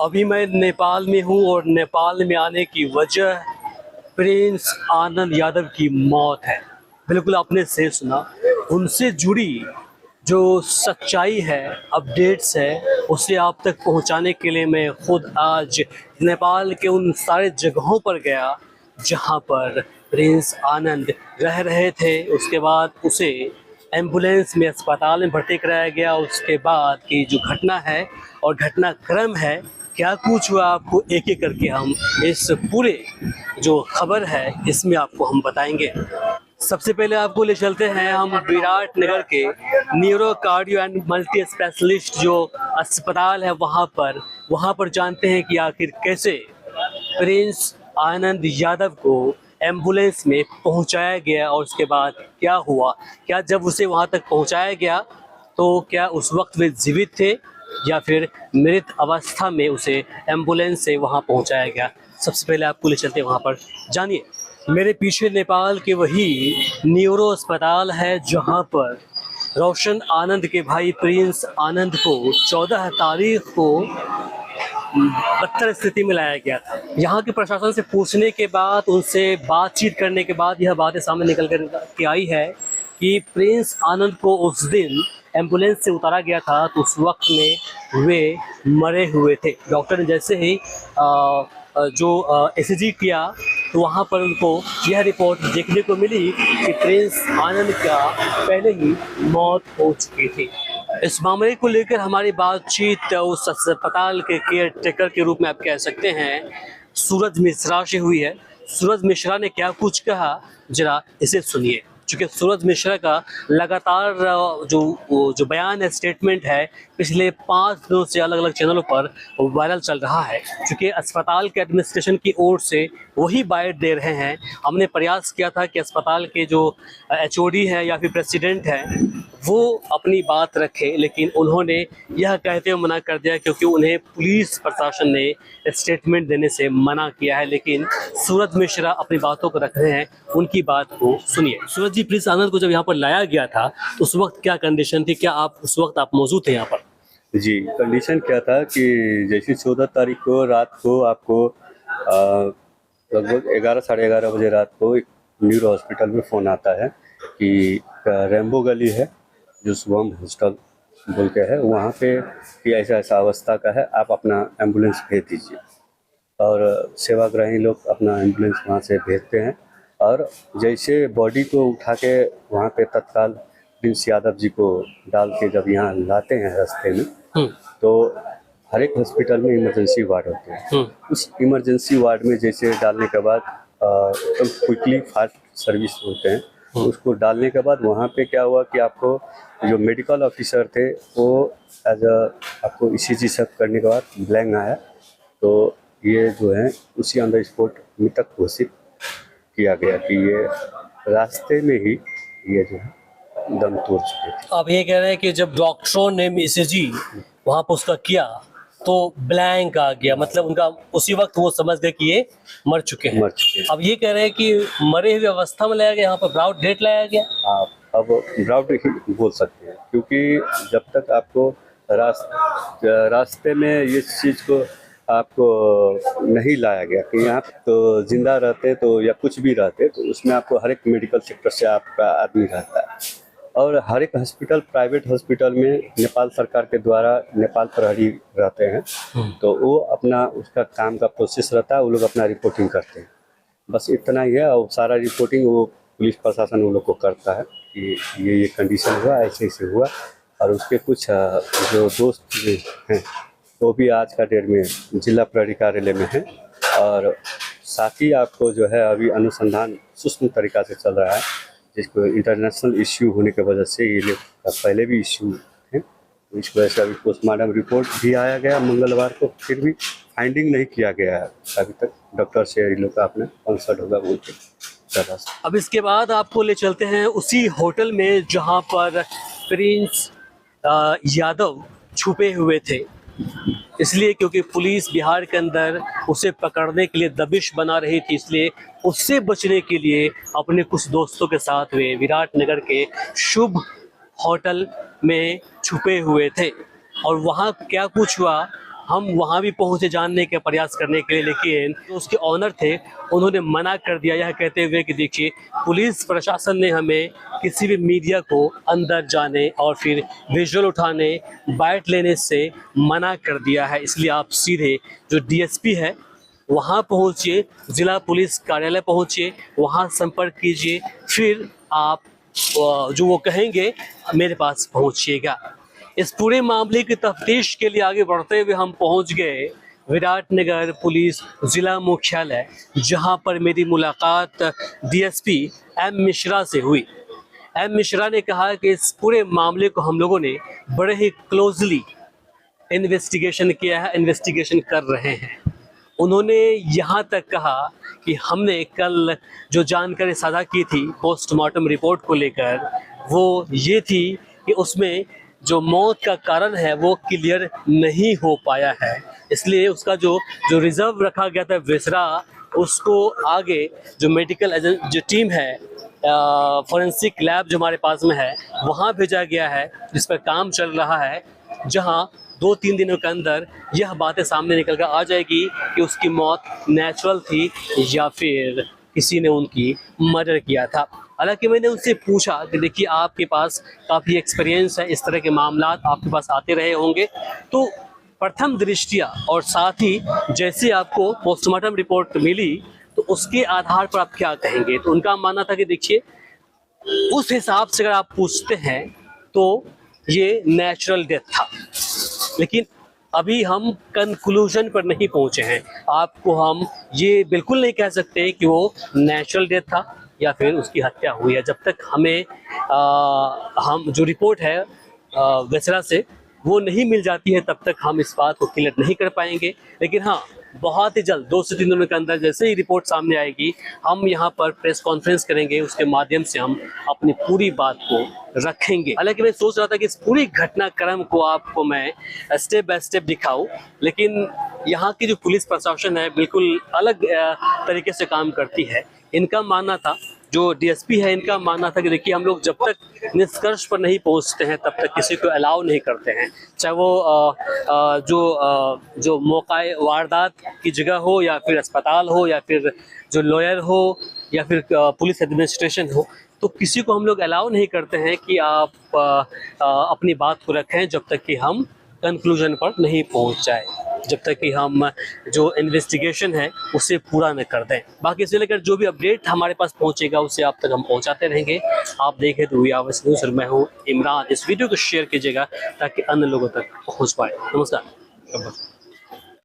अभी मैं नेपाल में हूँ और नेपाल में आने की वजह प्रिंस आनंद यादव की मौत है। बिल्कुल आपने सही सुना। उनसे जुड़ी जो सच्चाई है, अपडेट्स है, उसे आप तक पहुंचाने के लिए मैं खुद आज नेपाल के उन सारे जगहों पर गया जहां पर प्रिंस आनंद रह रहे थे। उसके बाद उसे एम्बुलेंस में अस्पताल में भर्ती कराया गया। उसके बाद की जो घटना है और घटनाक्रम है, क्या कुछ हुआ, आपको एक एक करके हम इस पूरे जो खबर है इसमें आपको हम बताएंगे। सबसे पहले आपको ले चलते हैं हम विराट नगर के neuro cardio and multi specialist जो अस्पताल है वहाँ पर जानते हैं कि आखिर कैसे प्रिंस आनंद यादव को एम्बुलेंस में पहुंचाया गया और उसके बाद क्या हुआ। क्या जब उसे वहां तक पहुंचाया गया तो क्या उस वक्त वे जीवित थे या फिर मृत अवस्था में उसे एम्बुलेंस से वहां पहुंचाया गया। सबसे पहले आपको ले चलते हैं वहां पर, जानिए। मेरे पीछे नेपाल के वही न्यूरो अस्पताल है जहां पर रोशन आनंद के भाई प्रिंस आनंद को 14 तारीख को बदतर स्थिति में लाया गया था। यहाँ के प्रशासन से पूछने के बाद, उनसे बातचीत करने के बाद यह बातें सामने निकल कर के आई है कि प्रिंस आनंद को उस दिन एम्बुलेंस से उतारा गया था तो उस वक्त में वे मरे हुए थे। डॉक्टर ने जैसे ही ECG किया तो वहाँ पर उनको यह रिपोर्ट देखने को मिली कि प्रिंस आनंद का पहले ही मौत हो चुकी थी। इस मामले को लेकर हमारी बातचीत उस अस्पताल के केयर टेकर के रूप में आप कह सकते हैं सूरज मिश्रा से हुई है। सूरज मिश्रा ने क्या कुछ कहा, जरा इसे सुनिए। चूँकि सूरज मिश्रा का लगातार जो बयान है, स्टेटमेंट है, पिछले 5 दिनों से अलग अलग चैनलों पर वायरल चल रहा है। चूँकि अस्पताल के एडमिनिस्ट्रेशन की ओर से वही बाइट दे रहे हैं। हमने प्रयास किया था कि अस्पताल के जो HOD है या फिर प्रेसिडेंट है वो अपनी बात रखे, लेकिन उन्होंने यह कहते हुए मना कर दिया क्योंकि उन्हें पुलिस प्रशासन ने स्टेटमेंट देने से मना किया है। लेकिन सूरज मिश्रा अपनी बातों को रख रहे हैं, उनकी बात को सुनिए। सूरज जी, प्रिंस आनंद को जब यहाँ पर लाया गया था तो उस वक्त क्या कंडीशन थी? क्या आप उस वक्त आप मौजूद थे यहाँ पर? जी, कंडीशन क्या था कि जैसे 14 तारीख को रात को आपको लगभग 11 साढ़े 11 बजे रात को एक न्यूरो हॉस्पिटल में फ़ोन आता है कि रेम्बो गली है जो शुभम हॉस्टल बोल के है, वहाँ पे कि ऐसा ऐसा अवस्था का है, आप अपना एम्बुलेंस भेज दीजिए। और सेवाग्राही लोग अपना एम्बुलेंस वहाँ से भेजते हैं और जैसे बॉडी को उठा के वहाँ पे तत्काल प्रिंस यादव जी को डाल के जब यहाँ लाते हैं रास्ते में, तो हर एक हॉस्पिटल में इमरजेंसी वार्ड होते हैं। उस इमरजेंसी वार्ड में जैसे डालने के बाद एकदम क्विकली फास्ट सर्विस होते हैं, उसको डालने के बाद वहाँ पे क्या हुआ कि आपको जो मेडिकल ऑफिसर थे वो आपको ECG सब करने के बाद ब्लैंक आया, तो ये जो है उसी ऑन स्पॉट मृतक घोषित किया गया कि ये रास्ते में ही ये जो है दम तोड़ चुके थे। आप ये कह रहे हैं कि जब डॉक्टरों ने ECG वहाँ पर उसका किया तो ब्लैंक आ गया, मतलब उनका उसी वक्त वो समझ गए कि ये मर चुके हैं। अब ये कह रहे हैं कि मरे हुए अवस्था में लाया गया, यहाँ पर ब्राउड डेट लाया गया। आप अब ब्राउड ही बोल सकते हैं क्योंकि जब तक आपको रास्ते में इस चीज़ को आपको नहीं लाया गया कि यहाँ तो जिंदा रहते तो या कुछ भी रहते तो उसमें आपको हर एक मेडिकल सेक्टर से आपका आदमी रहता है और हर एक हॉस्पिटल, प्राइवेट हॉस्पिटल में नेपाल सरकार के द्वारा नेपाल प्रहरी रहते हैं, तो वो अपना उसका काम का प्रोसेस रहता है, वो लोग अपना रिपोर्टिंग करते हैं, बस इतना ही है। और सारा रिपोर्टिंग वो पुलिस प्रशासन वो लोग को करता है कि ये कंडीशन हुआ, ऐसे ऐसे हुआ। और उसके कुछ जो दोस्त हैं वो भी आज का डेट में जिला प्रहरी कार्यालय में है और साथ ही आपको जो है अभी अनुसंधान सूक्ष्म तरीका से चल रहा है, जिसको इंटरनेशनल इश्यू होने की वजह से ये लोग पहले भी इश्यू है, तो इस वजह से अभी पोस्टमार्टम रिपोर्ट भी आया गया मंगलवार को, फिर भी फाइंडिंग नहीं किया गया है अभी तक। डॉक्टर से ये लोग का अपना कंसल्ट होगा बोल के। अब इसके बाद आपको ले चलते हैं उसी होटल में जहां पर प्रिंस यादव छुपे हुए थे, इसलिए क्योंकि पुलिस बिहार के अंदर उसे पकड़ने के लिए दबिश बना रही थी, इसलिए उससे बचने के लिए अपने कुछ दोस्तों के साथ वे विराट नगर के शुभ होटल में छुपे हुए थे। और वहाँ क्या कुछ हुआ हम वहां भी पहुंचे जानने के प्रयास करने के लिए, लेकिन जो उसके ऑनर थे उन्होंने मना कर दिया, यह कहते हुए कि देखिए पुलिस प्रशासन ने हमें किसी भी मीडिया को अंदर जाने और फिर विजुअल उठाने, बाइट लेने से मना कर दिया है, इसलिए आप सीधे जो डीएसपी है वहाँ पहुँचिए, जिला पुलिस कार्यालय पहुँचिए, वहाँ संपर्क कीजिए, फिर आप जो वो कहेंगे मेरे पास पहुँचिएगा। इस पूरे मामले की तफ्तीश के लिए आगे बढ़ते हुए हम पहुँच गए विराटनगर पुलिस जिला मुख्यालय, जहां पर मेरी मुलाकात डीएसपी एम मिश्रा से हुई। एम मिश्रा ने कहा कि इस पूरे मामले को हम लोगों ने बड़े ही क्लोजली इन्वेस्टिगेशन किया है, इन्वेस्टिगेशन कर रहे हैं। उन्होंने यहाँ तक कहा कि हमने कल जो जानकारी साझा की थी पोस्टमार्टम रिपोर्ट को लेकर, वो ये थी कि उसमें जो मौत का कारण है वो क्लियर नहीं हो पाया है, इसलिए उसका जो रिजर्व रखा गया था विसरा, उसको आगे जो मेडिकल जो टीम है, फॉरेंसिक लैब जो हमारे पास में है, वहाँ भेजा गया है, जिस पर काम चल रहा है, जहाँ 2-3 दिनों के अंदर यह बातें सामने निकल कर आ जाएगी कि उसकी मौत नेचुरल थी या फिर किसी ने उनकी मर्डर किया था। हालांकि मैंने उनसे पूछा कि देखिए आपके पास काफ़ी एक्सपीरियंस है, इस तरह के मामला आपके पास आते रहे होंगे, तो प्रथम दृष्टिया और साथ ही जैसे आपको पोस्टमार्टम रिपोर्ट मिली तो उसके आधार पर आप क्या कहेंगे। तो उनका मानना था कि देखिए उस हिसाब से अगर आप पूछते हैं तो ये नेचुरल डेथ था, लेकिन अभी हम कंक्लूजन पर नहीं पहुंचे हैं। आपको हम ये बिल्कुल नहीं कह सकते कि वो नेचुरल डेथ था या फिर उसकी हत्या हुई है। जब तक हमें हम जो रिपोर्ट है वेसरा से वो नहीं मिल जाती है, तब तक हम इस बात को क्लियर नहीं कर पाएंगे। लेकिन हाँ, बहुत ही जल्द 2 से 3 दिनों के अंदर जैसे ही रिपोर्ट सामने आएगी, हम यहाँ पर प्रेस कॉन्फ्रेंस करेंगे, उसके माध्यम से हम अपनी पूरी बात को रखेंगे। हालांकि मैं सोच रहा था कि इस पूरी घटनाक्रम को आपको मैं स्टेप बाय स्टेप दिखाऊं, लेकिन यहाँ की जो पुलिस प्रशासन है बिल्कुल अलग तरीके से काम करती है। इनका मानना था, जो डीएसपी है इनका मानना था कि देखिए हम लोग जब तक निष्कर्ष पर नहीं पहुंचते हैं तब तक किसी को अलाउ नहीं करते हैं, चाहे वो जो मौकाए वारदात की जगह हो या फिर अस्पताल हो या फिर जो लॉयर हो या फिर पुलिस एडमिनिस्ट्रेशन हो, तो किसी को हम लोग अलाउ नहीं करते हैं कि आप अपनी बात को रखें जब तक कि हम कंक्लूजन पर नहीं पहुंच जाए, जब तक कि हम जो इन्वेस्टिगेशन है उसे पूरा न कर दें। बाकी इसे लेकर जो भी अपडेट हमारे पास पहुंचेगा उसे आप तक हम पहुंचाते रहेंगे। आप देखें तो आवाज़ न्यूज़ और मैं हूं इमरान। इस वीडियो को शेयर कीजिएगा ताकि अन्य लोगों तक पहुंच पाए। नमस्कार।